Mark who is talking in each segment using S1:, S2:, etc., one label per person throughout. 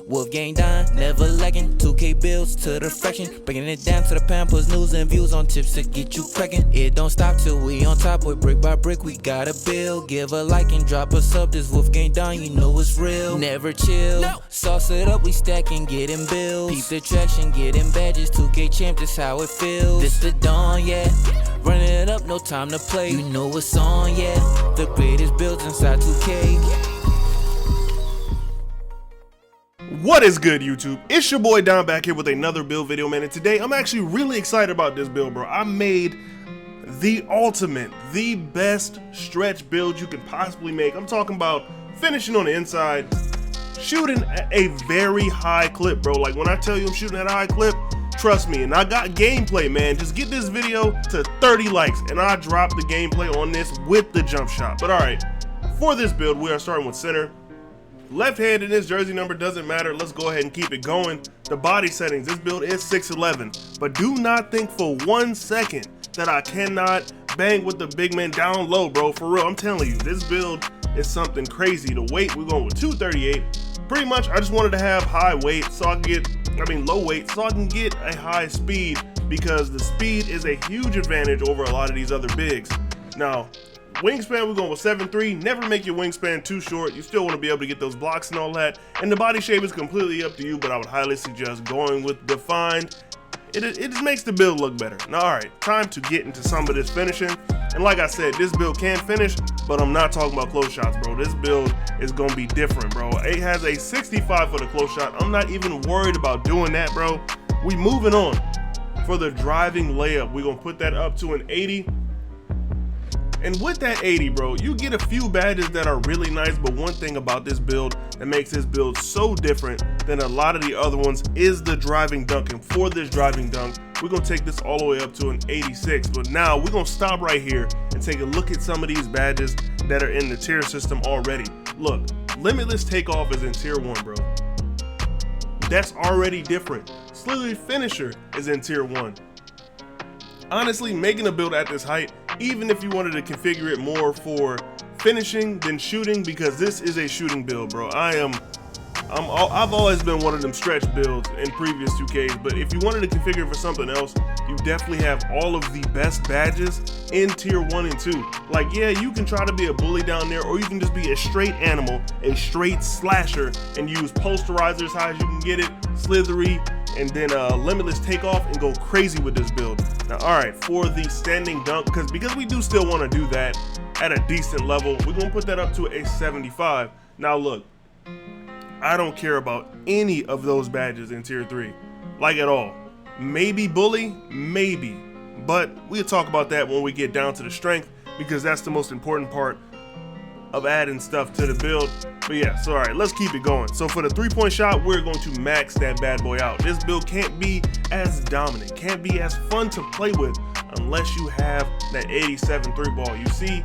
S1: WolfGxngDon, never lacking. 2K bills to the fraction, breaking it down to the pound, puts news and views on tips to get you cracking. It don't stop till we on top, boy, brick by brick, we gotta build. Give a like and drop a sub, this WolfGxngDon, you know it's real. Never chill, sauce it up, we stacking, getting bills. Peep the traction, getting badges, 2K champ, this how it feels. This the dawn, yeah, running it up, no time to play. You know what's on, yeah, the greatest builds inside 2K.
S2: What is good, YouTube? It's your boy Don back here with another build video, man, and today I'm actually really excited about this build, bro. I made the ultimate, the best stretch build you can possibly make. I'm talking about finishing on the inside, shooting at a very high clip, bro. Like when I tell you I'm shooting at a high clip, trust me. And I got gameplay, man. Just get this video to 30 likes and I drop the gameplay on this with the jump shot. But all right, for this build, we are starting with center. Left-handed, this jersey number doesn't matter. Let's go ahead and keep it going. The body settings, this build is 6'11", but do not think for 1 second that I cannot bang with the big man down low, bro. For real, I'm telling you, this build is something crazy. The weight, we're going with 238. Pretty much, I just wanted to have high weight so I can low weight so I can get a high speed, because the speed is a huge advantage over a lot of these other bigs. Now, wingspan, we're going with 7'3". Never make your wingspan too short. You still want to be able to get those blocks and all that. And the body shape is completely up to you, but I would highly suggest going with defined. It just makes the build look better. Now, all right, time to get into some of this finishing. And like I said, this build can finish, but I'm not talking about close shots, bro. This build is going to be different, bro. It has a 65 for the close shot. I'm not even worried about doing that, bro. We moving on. For the driving layup, we're going to put that up to an 80. And with that 80, bro, you get a few badges that are really nice, but one thing about this build that makes this build so different than a lot of the other ones is the driving dunk. And for this driving dunk, we're going to take this all the way up to an 86. But now we're going to stop right here and take a look at some of these badges that are in the tier system already. Look, limitless takeoff is in tier 1, bro. That's already different. Slippery finisher is in tier 1. Honestly, making a build at this height, even if you wanted to configure it more for finishing than shooting, because this is a shooting build, bro. I've always been one of them stretch builds in previous 2Ks, but if you wanted to configure it for something else, you definitely have all of the best badges in tier 1 and 2. Like, yeah, you can try to be a bully down there, or you can just be a straight animal, a straight slasher, and use posterizer as high as you can get it, slithery, and then limitless takeoff, and go crazy with this build. Now, all right, for the standing dunk, because we do still want to do that at a decent level, we're gonna put that up to a 75. Now look, I don't care about any of those badges in tier 3, like at all. Maybe bully, maybe, but we'll talk about that when we get down to the strength, because that's the most important part of adding stuff to the build. But yeah, so all right, let's keep it going. So for the 3-point shot, we're going to max that bad boy out. This build can't be as dominant, can't be as fun to play with unless you have that 87 3-ball. You see,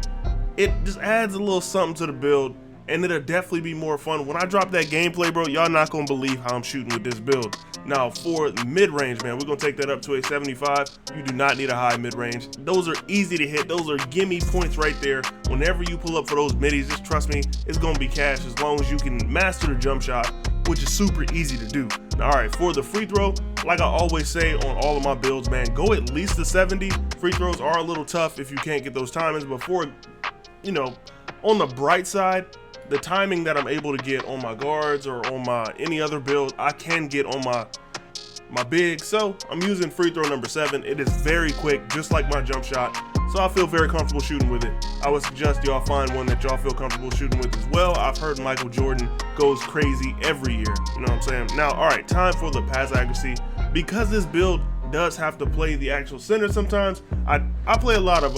S2: it just adds a little something to the build, and it'll definitely be more fun. When I drop that gameplay, bro, y'all not gonna believe how I'm shooting with this build. Now for mid-range, man, we're gonna take that up to a 75. You do not need a high mid-range. Those are easy to hit. Those are gimme points right there. Whenever you pull up for those middies, just trust me, it's gonna be cash as long as you can master the jump shot, which is super easy to do. Now, all right, for the free throw, like I always say on all of my builds, man, go at least to 70. Free throws are a little tough if you can't get those timings, but for, you know, on the bright side, the timing that I'm able to get on my guards or on my any other build, I can get on my big. So I'm using free throw number 7. It is very quick, just like my jump shot. So I feel very comfortable shooting with it. I would suggest y'all find one that y'all feel comfortable shooting with as well. I've heard Michael Jordan goes crazy every year. You know what I'm saying? Now, all right, time for the pass accuracy. Because this build does have to play the actual center sometimes, I play a lot of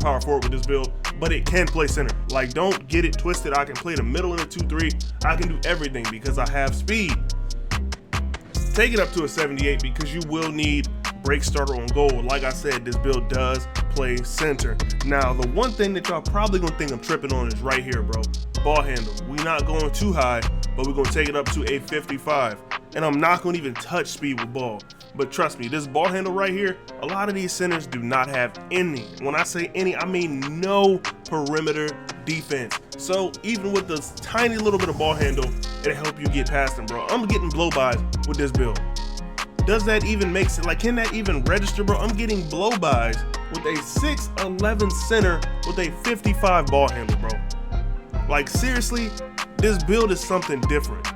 S2: power forward with this build, but it can play center. Like, don't get it twisted. I can play the middle in a 2-3. I can do everything because I have speed. Take it up to a 78 because you will need break starter on goal. Like I said, this build does play center. Now, the one thing that y'all probably gonna think I'm tripping on is right here, bro. Ball handle. We're not going too high, but we're gonna take it up to a 55. And I'm not gonna even touch speed with ball. But trust me, this ball handle right here, a lot of these centers do not have any. When I say any, I mean no perimeter defense. So even with this tiny little bit of ball handle, it'll help you get past them, bro. I'm getting blow-bys with this build. Does that even make sense? Like, can that even register, bro? I'm getting blow-bys with a 6'11" center with a 55 ball handle, bro. Like, seriously, this build is something different.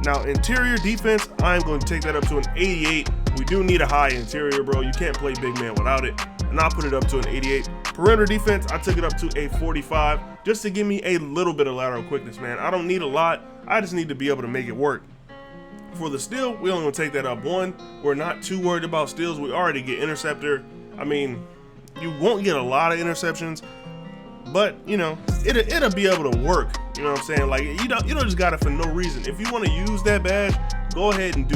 S2: Now, interior defense, I'm going to take that up to an 88. We do need a high interior, bro. You can't play big man without it. And I'll put it up to an 88. Perimeter defense, I took it up to a 45 just to give me a little bit of lateral quickness, man. I don't need a lot. I just need to be able to make it work. For the steal, we only gonna take that up 1. We're not too worried about steals. We already get interceptor. I mean, you won't get a lot of interceptions, but you know, it'll be able to work. You know what I'm saying? Like, you don't just got it for no reason. If you want to use that badge, go ahead and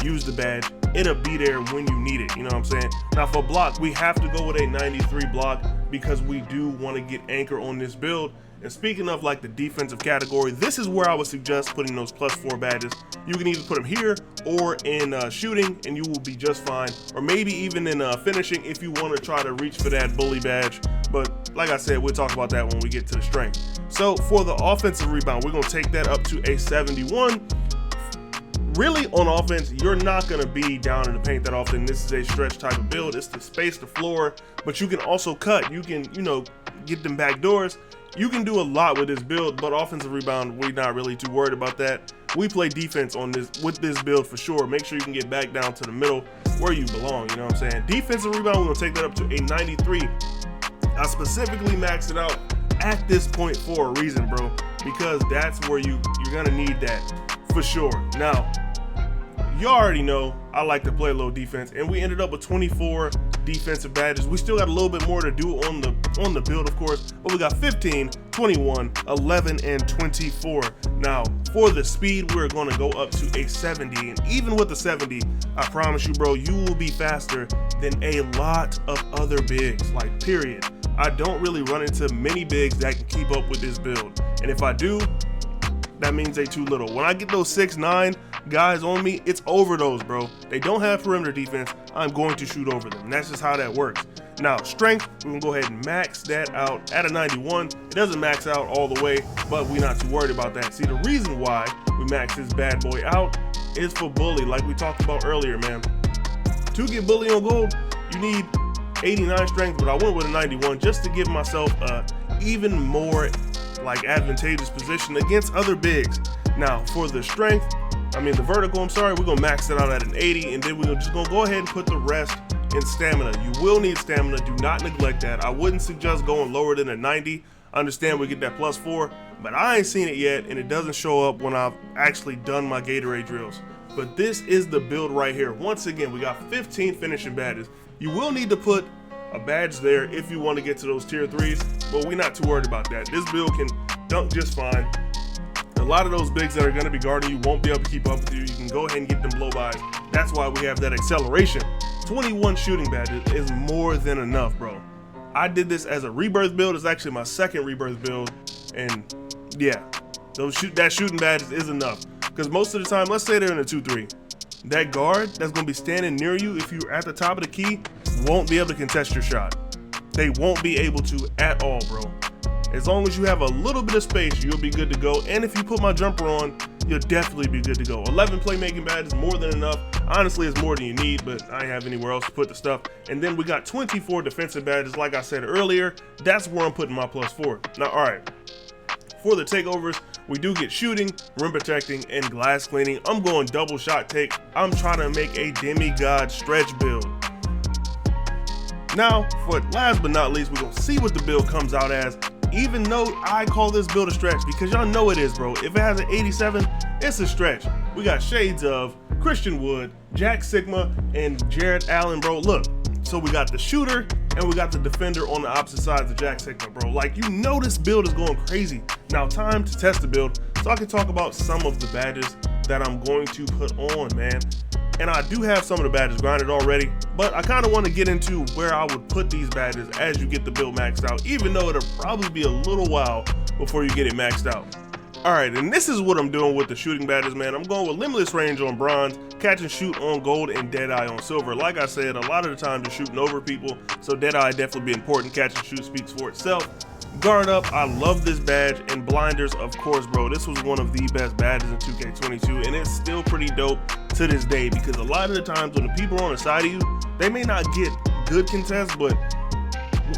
S2: use the badge. It'll be there when you need it. You know what I'm saying? Now for block, we have to go with a 93 block because we do want to get anchor on this build. And speaking of like the defensive category, this is where I would suggest putting those +4 badges. You can either put them here or in shooting and you will be just fine. Or maybe even in finishing if you want to try to reach for that bully badge. But like I said, we'll talk about that when we get to the strength. So for the offensive rebound, we're going to take that up to a 71. Really, on offense, you're not going to be down in the paint that often. This is a stretch type of build. It's to space the floor, but you can also cut. You can, you know, get them back doors. You can do a lot with this build, but offensive rebound, we're not really too worried about that. We play defense on this with this build for sure. Make sure you can get back down to the middle where you belong, you know what I'm saying? Defensive rebound, we're going to take that up to a 93. I specifically maxed it out at this point for a reason, bro, because that's where you're going to need that for sure. Now, you already know I like to play a little defense, and we ended up with 24 defensive badges. We still got a little bit more to do on the build, of course, but we got 15, 21, 11, and 24. Now, for the speed, we're going to go up to a 70, and even with the 70, I promise you, bro, you will be faster than a lot of other bigs, like, period. I don't really run into many bigs that can keep up with this build, and if I do, that means they too little. When I get those 6'9" guys on me, it's over those, bro. They don't have perimeter defense. I'm going to shoot over them. That's just how that works. Now, strength, we're gonna go ahead and max that out at a 91. It doesn't max out all the way, but we're not too worried about that. See, the reason why we max this bad boy out is for bully, like we talked about earlier, man. To get bully on gold, you need 89 strength, but I went with a 91 just to give myself a even more like advantageous position against other bigs. Now for the strength, the vertical, we're gonna max it out at an 80, and then we're just gonna go ahead and put the rest in stamina. You will need stamina, do not neglect that. I wouldn't suggest going lower than a 90. I understand we get that +4, but I ain't seen it yet, and it doesn't show up when I've actually done my Gatorade drills. But this is the build right here. Once again, we got 15 finishing badges. You will need to put a badge there if you want to get to those tier 3s, but we're not too worried about that. This build can dunk just fine. A lot of those bigs that are going to be guarding you won't be able to keep up with you. You can go ahead and get them blow-bys. That's why we have that acceleration. 21 shooting badges is more than enough, bro. I did this as a rebirth build. It's actually my second rebirth build, and yeah, that shooting badges is enough. Because most of the time, let's say they're in a 2-3, that guard that's going to be standing near you if you're at the top of the key won't be able to contest your shot. They won't be able to at all, bro. As long as you have a little bit of space, you'll be good to go. And if you put my jumper on, you'll definitely be good to go. 11 playmaking badges, more than enough. Honestly, it's more than you need, but I ain't have anywhere else to put the stuff. And then we got 24 defensive badges. Like I said earlier, that's where I'm putting my +4. Now, all right, for the takeovers, we do get shooting, rim protecting, and glass cleaning. I'm going double shot take. I'm trying to make a demigod stretch build. Now, for last but not least, we're gonna see what the build comes out as. Even though I call this build a stretch, because y'all know it is, bro. If it has an 87, it's a stretch. We got shades of Christian Wood, Jack Sigma, and Jared Allen, bro. Look, so we got the shooter and we got the defender on the opposite sides of Jack Sigma, bro. Like, you know this build is going crazy. Now, time to test the build so I can talk about some of the badges that I'm going to put on, man. And I do have some of the badges grinded already, but I kind of want to get into where I would put these badges as you get the build maxed out, even though it'll probably be a little while before you get it maxed out. All right, and this is what I'm doing with the shooting badges, man. I'm going with limitless range on bronze, catch and shoot on gold, and deadeye on silver. Like I said, a lot of the time you're shooting over people, so deadeye definitely be important. Catch and shoot speaks for itself. Guard up, I love this badge, and blinders, of course, bro. This was one of the best badges in 2K22, and it's still pretty dope to this day, because a lot of the times when the people are on the side of you, they may not get good contests, but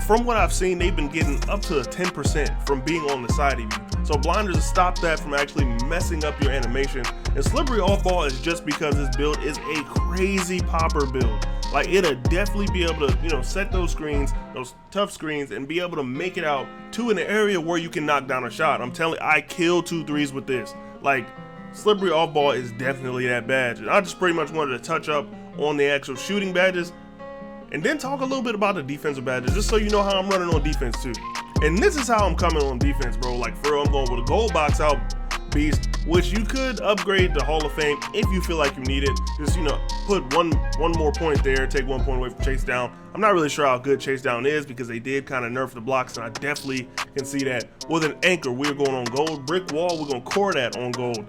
S2: from what I've seen, they've been getting up to 10% from being on the side of you. So blinders stop that from actually messing up your animation. And slippery off ball is just because this build is a crazy popper build. Like, it'll definitely be able to, you know, set those screens, those tough screens, and be able to make it out to an area where you can knock down a shot. I'm telling you, I killed 2 threes with this. Like, slippery off ball is definitely that badge. And I just pretty much wanted to touch up on the actual shooting badges, and then talk a little bit about the defensive badges, just so you know how I'm running on defense too. And this is how I'm coming on defense, bro. Like, for real, I'm going with a gold box out beast, which you could upgrade to Hall of Fame if you feel like you need it. Just, you know, put one more point there, take 1 point away from chase down. I'm not really sure how good chase down is, because they did kind of nerf the blocks, and I definitely can see that. With an anchor, we're going on gold. Brick wall, we're going to core that on gold.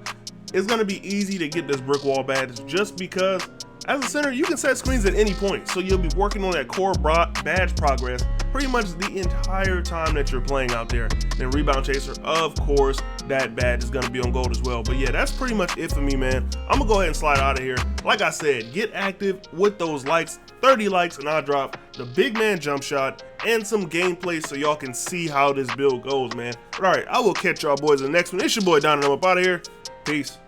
S2: It's going to be easy to get this brick wall badge, just because as a center, you can set screens at any point, so you'll be working on that core badge progress pretty much the entire time that you're playing out there. Then rebound chaser, of course, that badge is gonna be on gold as well. But yeah, that's pretty much it for me, man. I'm gonna go ahead and slide out of here. Like I said, get active with those likes. 30 likes and I'll drop the big man jump shot and some gameplay so y'all can see how this build goes, man. But all right, I will catch y'all boys in the next one. It's your boy Don, and I'm up out of here. Peace.